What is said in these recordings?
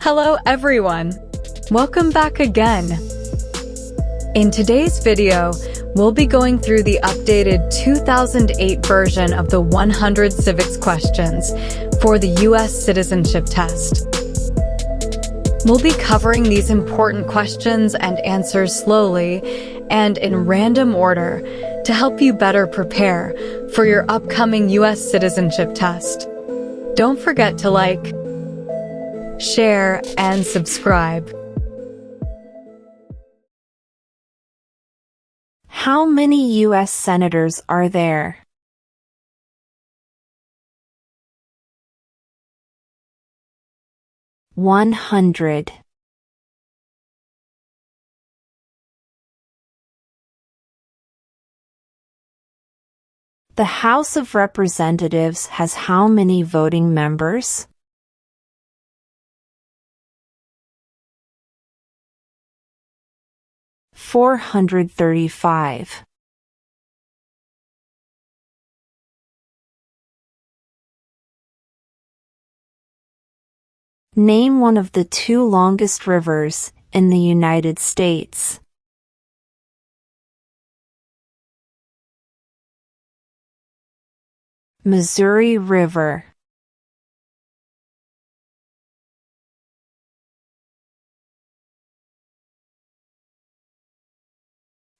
Hello everyone! Welcome back again! In today's video, we'll be going through the updated 2008 version of the 100 civics questions for the U.S. Citizenship Test. We'll be covering these important questions and answers slowly and in random order to help you better prepare for your upcoming U.S. Citizenship Test. Don't forget to like, share, and subscribe. How many U.S. senators are there? $100. The House of Representatives has how many voting members? $435. Name one of the two longest rivers in the United States. Missouri River.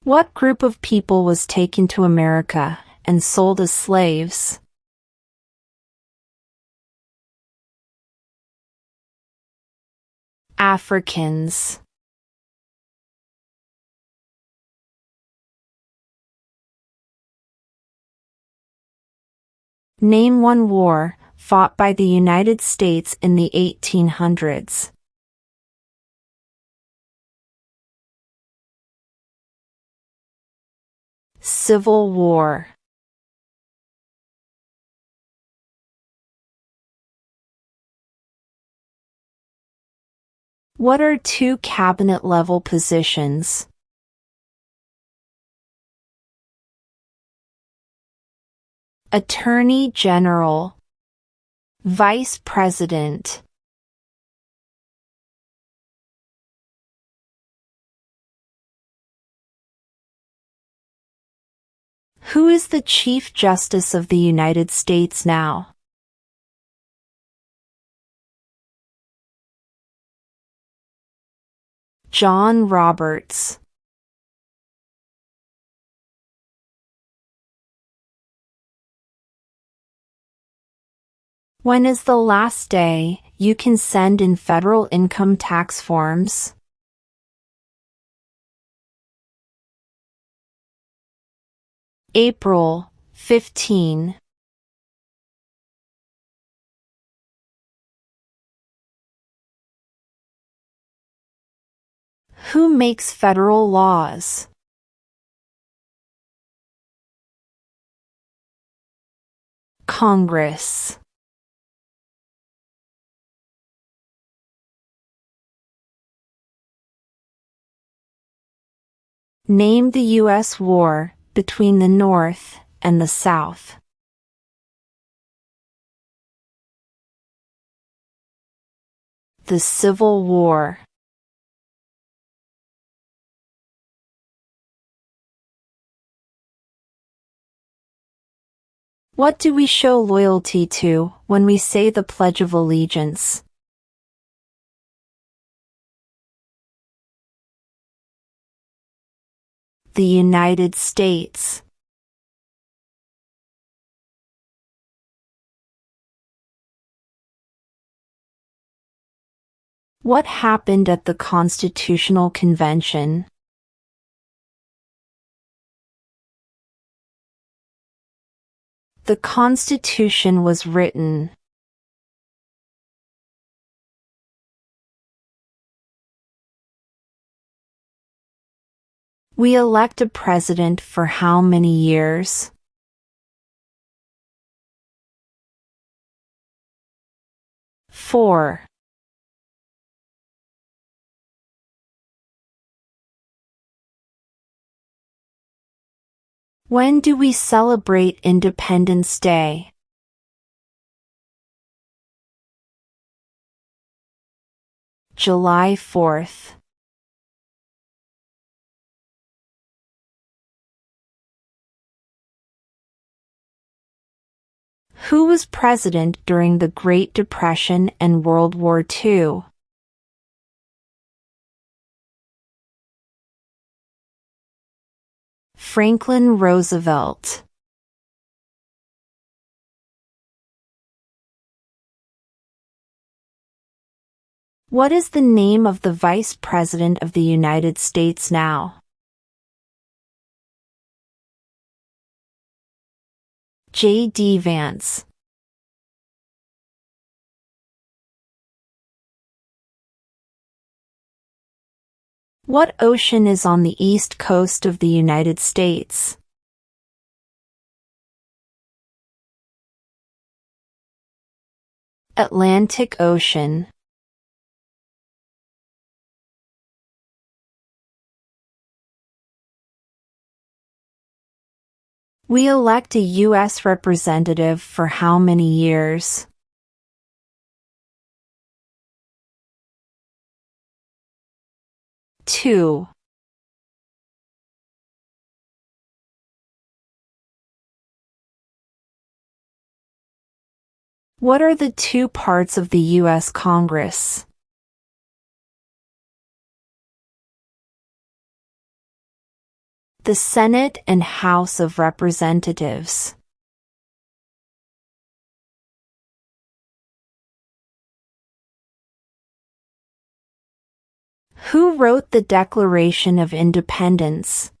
What group of people was taken to America and sold as slaves? Africans. Name one war fought by the United States in the 1800s. Civil War. What are two cabinet-level positions? Attorney General, Vice President. Who is the Chief Justice of the United States now? John Roberts. When is the last day you can send in federal income tax forms? April 15. Who makes federal laws? Congress. Name the U.S. war between the North and the South. The Civil War. What do we show loyalty to when we say the Pledge of Allegiance? The United States. What happened at the Constitutional Convention? The Constitution was written. We elect a president for how many years? 4. When do we celebrate Independence Day? July 4th. Who was president during the Great Depression and World War II? Franklin Roosevelt. What is the name of the Vice President of the United States now? J.D. Vance. What ocean is on the east coast of the United States? Atlantic Ocean. We elect a U.S. representative for how many years? Two. What are the two parts of the U.S. Congress? The Senate and House of Representatives. Who wrote the Declaration of Independence?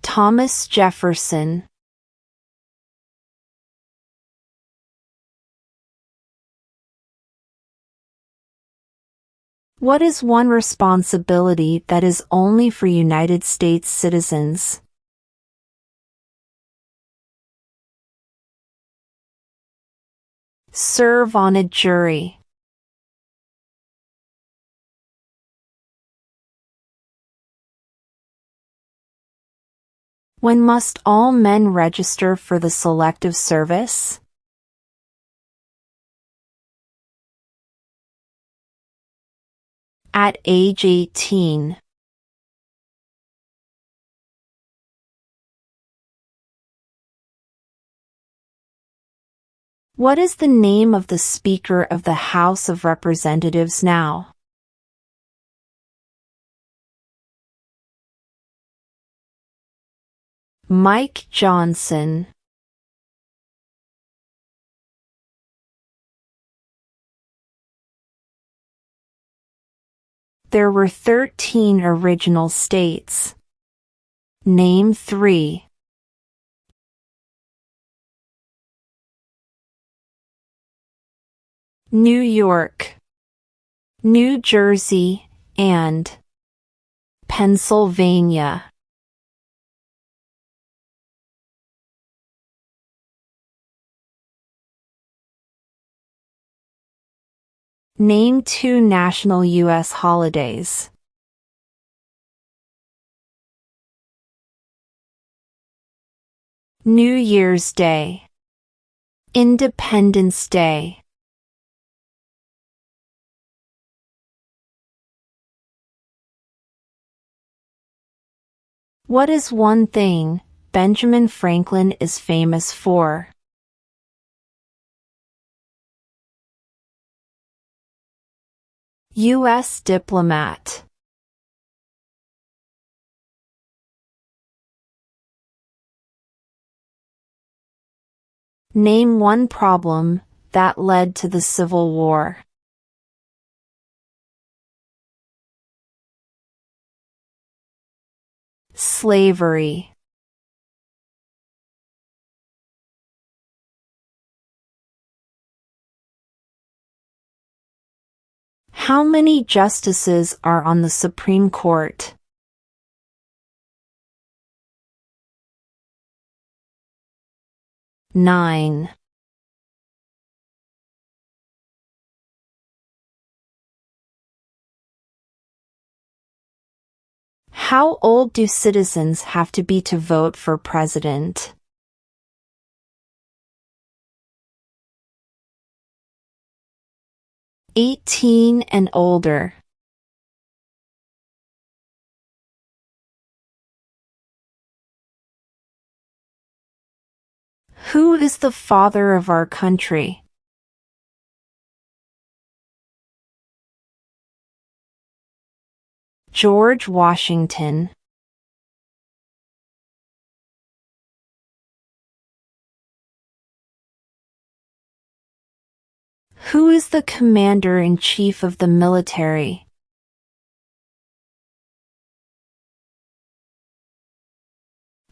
Thomas Jefferson. What is one responsibility that is only for United States citizens? Serve on a jury. When must all men register for the Selective Service? At age 18. What is the name of the Speaker of the House of Representatives now? Mike Johnson. There were 13 original states. Name 3. New York, New Jersey, and Pennsylvania. Name 2 national U.S. holidays. New Year's Day, Independence Day. What is one thing Benjamin Franklin is famous for? U.S. diplomat. Name one problem that led to the Civil War. Slavery. How many justices are on the Supreme Court? 9. How old do citizens have to be to vote for president? 18 and older. Who is the father of our country? George Washington. Who is the commander-in-chief of the military?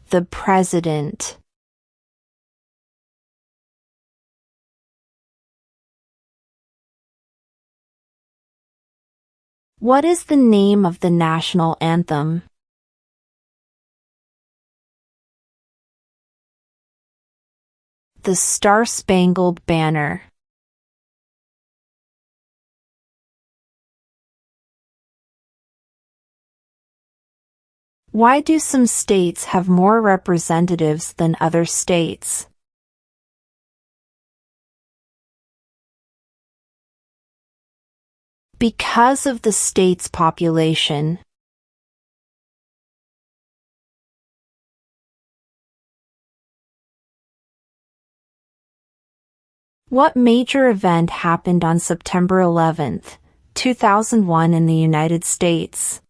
The president. What is the name of the national anthem? The Star-Spangled Banner. Why do some states have more representatives than other states? Because of the state's population. What major event happened on September 11, 2001 in the United States?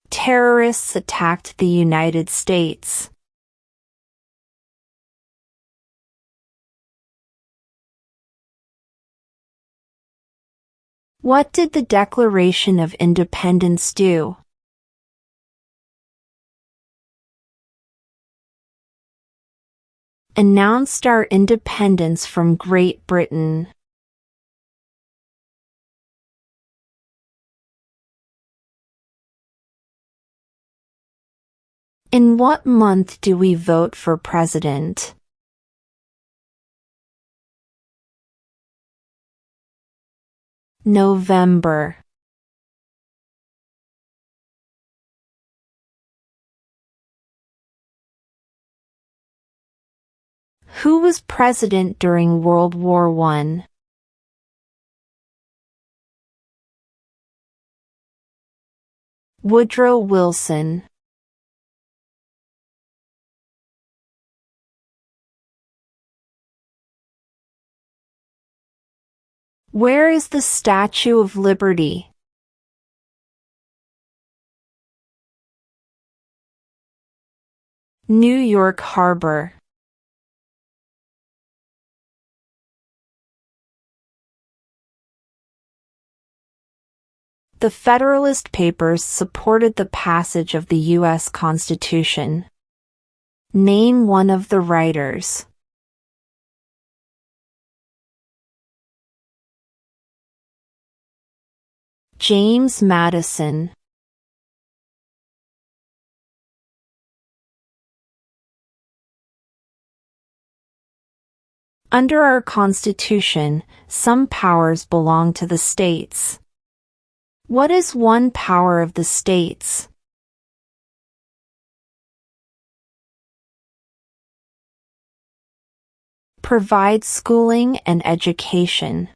Terrorists attacked the United States. What did the Declaration of Independence do? Announced our independence from Great Britain. In what month do we vote for president? November. Who was president during World War I? Woodrow Wilson. Where is the Statue of Liberty? New York Harbor. The Federalist Papers supported the passage of the U.S. Constitution. Name one of the writers. James Madison. Under our Constitution, some powers belong to the states. What is one power of the states? Provide schooling and education.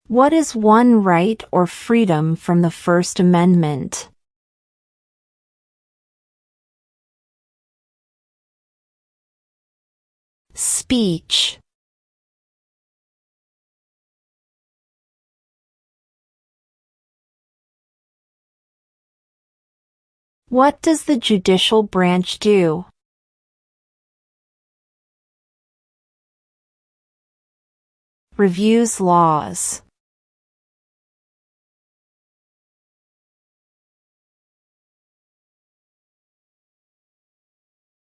What is one right or freedom from the First Amendment? Speech. What does the judicial branch do? Reviews laws.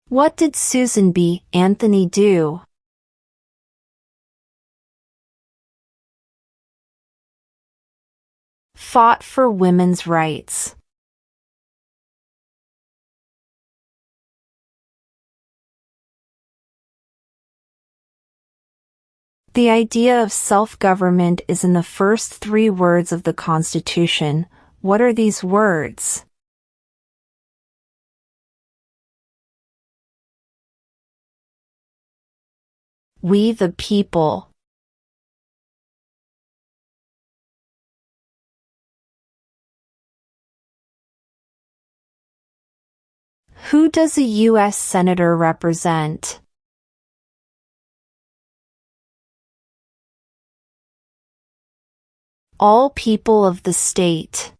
What did Susan B. Anthony do? Fought for women's rights. The idea of self-government is in the first 3 words of the Constitution. What are these words? We the people. Who does a U.S. Senator represent? All people of the state.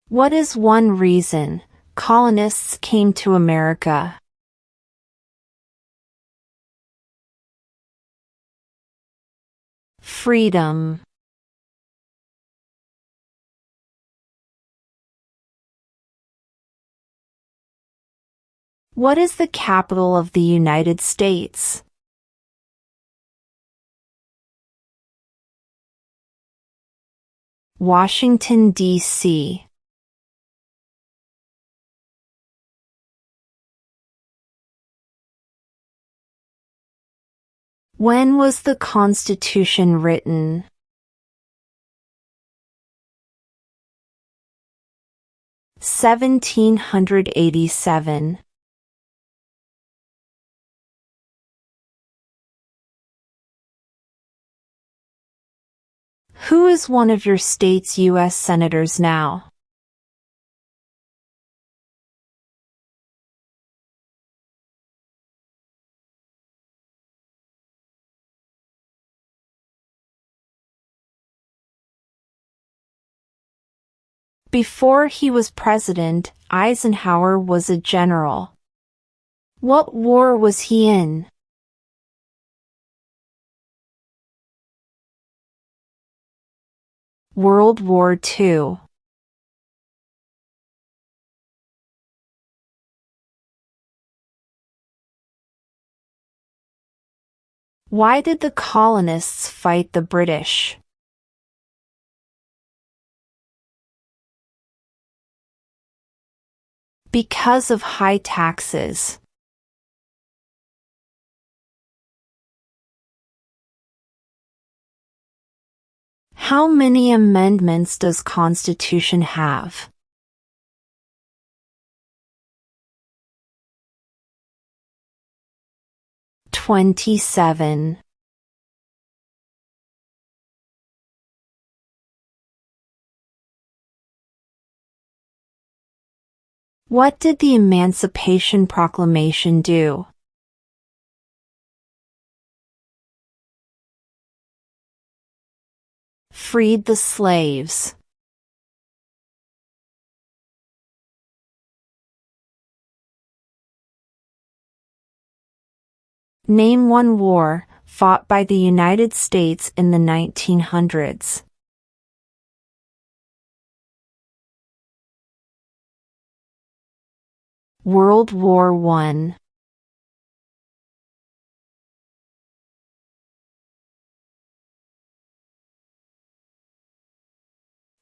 What is one reason colonists came to America? Freedom. What is the capital of the United States? Washington, D.C. When was the Constitution written? (1787). Who is one of your state's U.S. senators now? Before he was president, Eisenhower was a general. What war was he in? World War II. Why did the colonists fight the British? Because of high taxes. How many amendments does Constitution have? 27. What did the Emancipation Proclamation do? Freed the slaves. Name one war fought by the United States in the 1900s. World War I.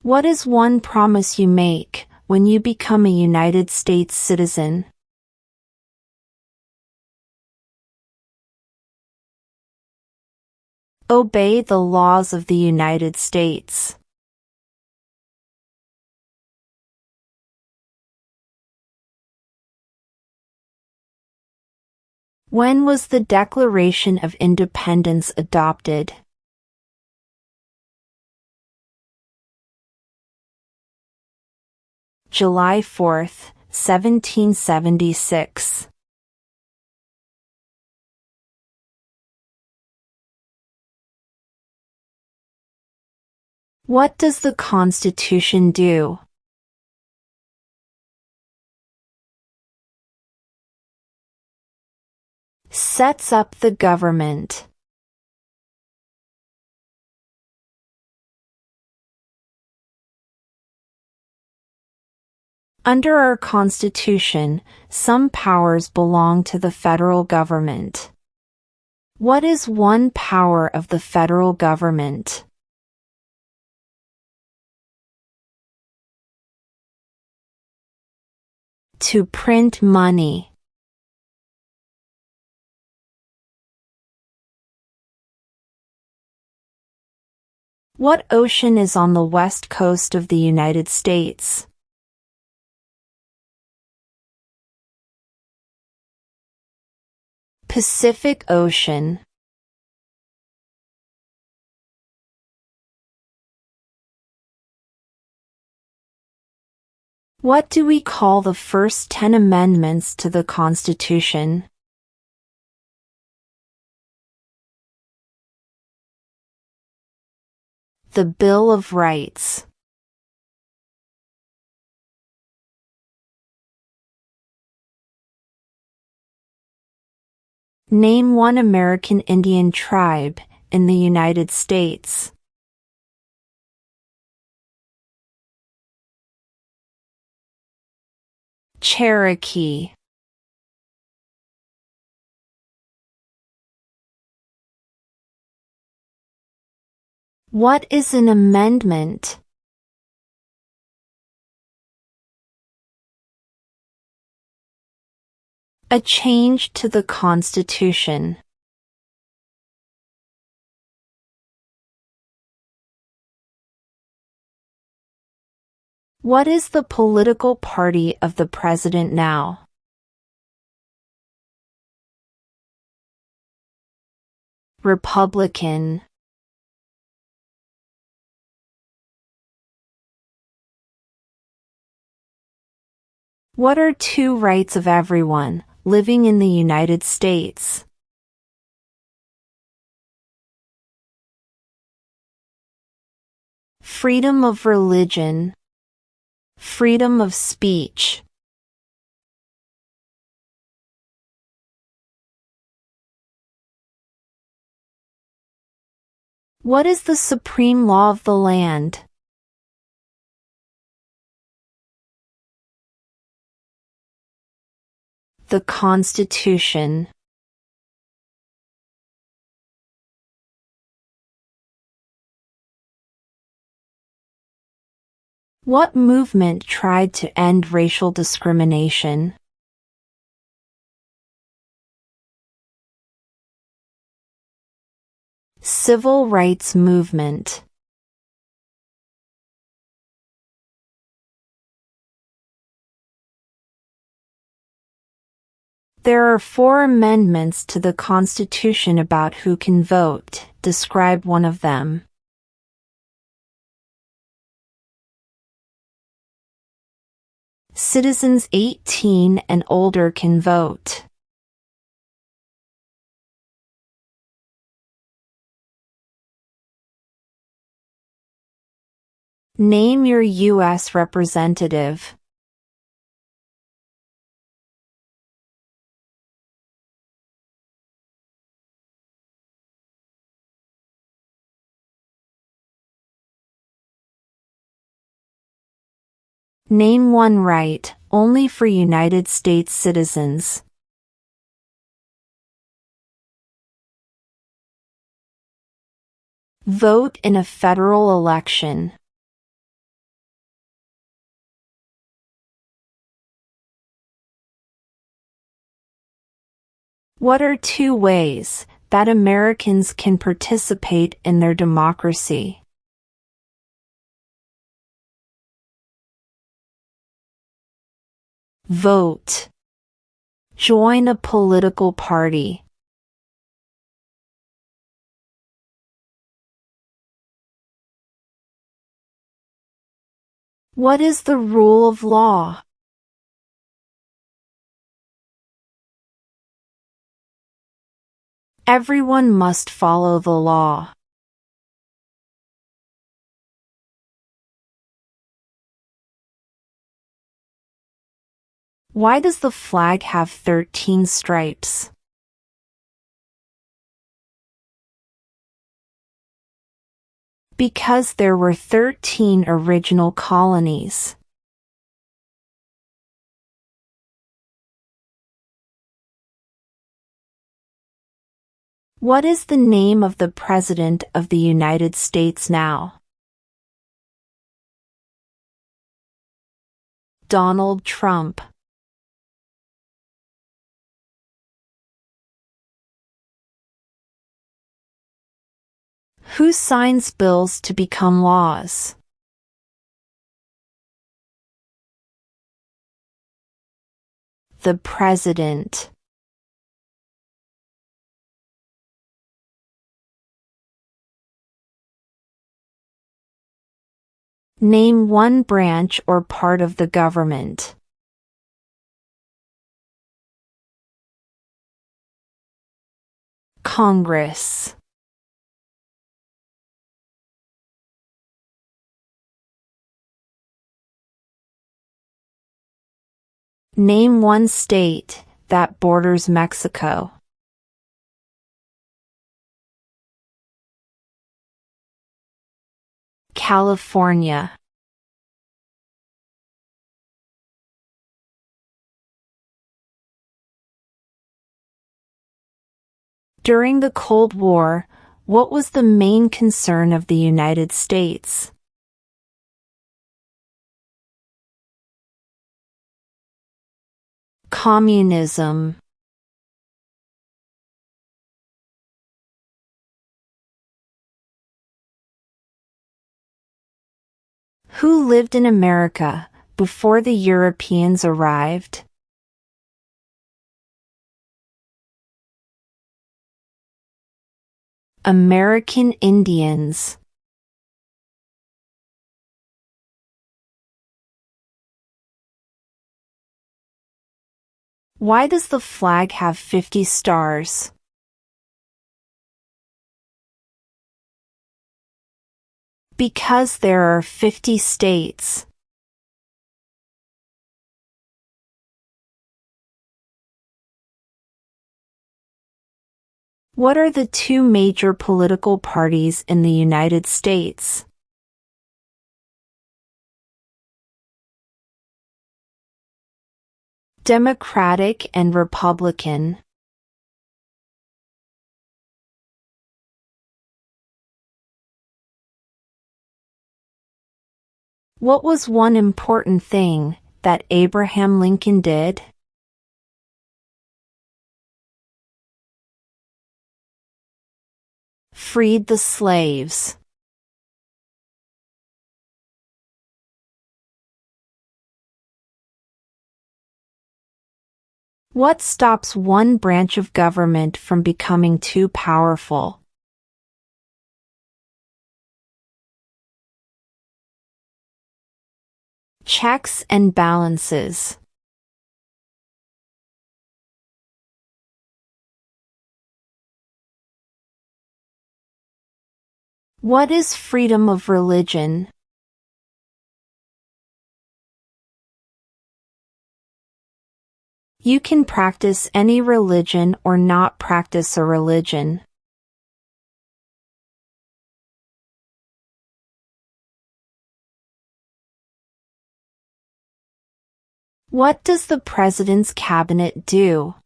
What is one promise you make when you become a United States citizen? Obey the laws of the United States. When was the Declaration of Independence adopted? July 4, 1776. What does the Constitution do? Sets up the government. Under our Constitution, some powers belong to the federal government. What is one power of the federal government? To print money. What ocean is on the west coast of the United States? Pacific Ocean. What do we call the first 10 amendments to the Constitution? The Bill of Rights. Name one American Indian tribe in the United States. Cherokee. What is an amendment? A change to the Constitution. What is the political party of the president now? Republican. What are two rights of everyone living in the United States? Freedom of religion. Freedom of speech. What is the supreme law of the land? The Constitution. What movement tried to end racial discrimination? Civil rights movement. There are 4 amendments to the Constitution about who can vote. Describe one of them. Citizens 18 and older can vote. Name your U.S. representative. Name one right, only for United States citizens. Vote in a federal election. What are 2 ways that Americans can participate in their democracy? Vote. Join a political party. What is the rule of law? Everyone must follow the law. Why does the flag have 13 stripes? Because there were 13 original colonies. What is the name of the President of the United States now? Donald Trump. Who signs bills to become laws? The President. Name one branch or part of the government. Congress. Name one state that borders Mexico. California. During the Cold War, what was the main concern of the United States? Communism. Who lived in America before the Europeans arrived? American Indians. Why does the flag have 50 stars? Because there are 50 states. What are the two major political parties in the United States? Democratic and Republican. What was one important thing that Abraham Lincoln did? Freed the slaves. What stops one branch of government from becoming too powerful? Checks and balances. What is freedom of religion? You can practice any religion or not practice a religion. What does the President's cabinet do?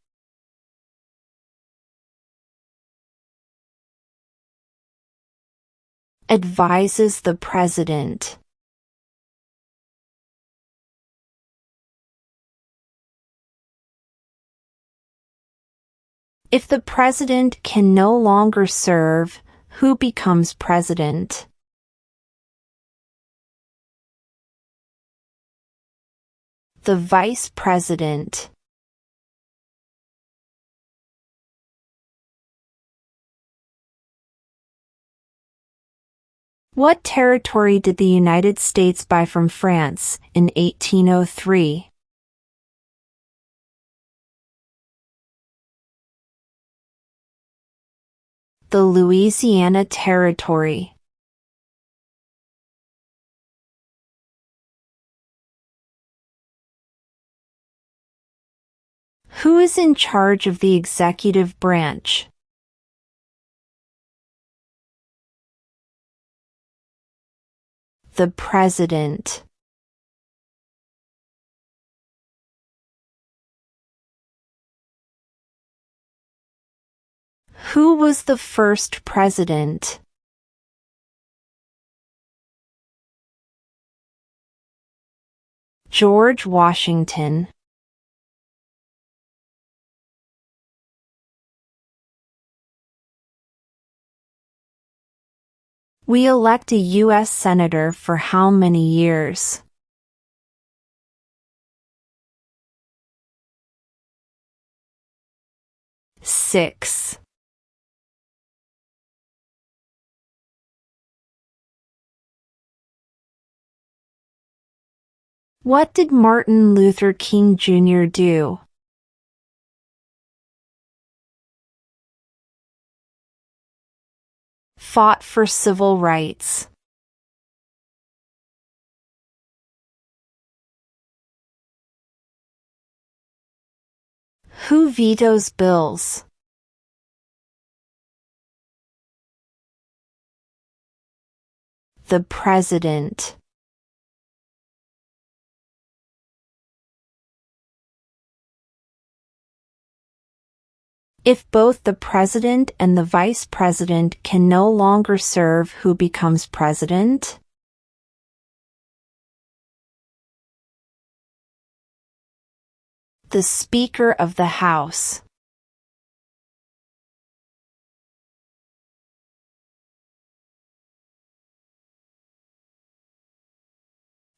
Advises the President. If the President can no longer serve, who becomes President? The Vice President. What territory did the United States buy from France in 1803? The Louisiana Territory. Who is in charge of the executive branch? The President. Who was the first president? George Washington. We elect a U.S. Senator for how many years? 6. What did Martin Luther King Jr. do? Fought for civil rights. Who vetoes bills? The President. If both the President and the Vice President can no longer serve, who becomes President? The Speaker of the House.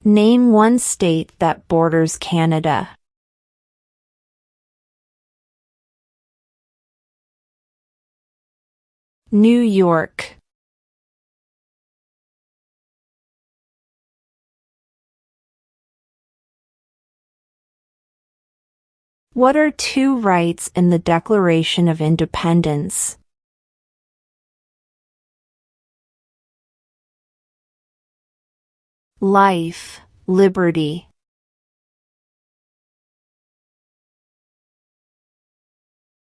Name one state that borders Canada. New York. What are two rights in the Declaration of Independence? Life, liberty.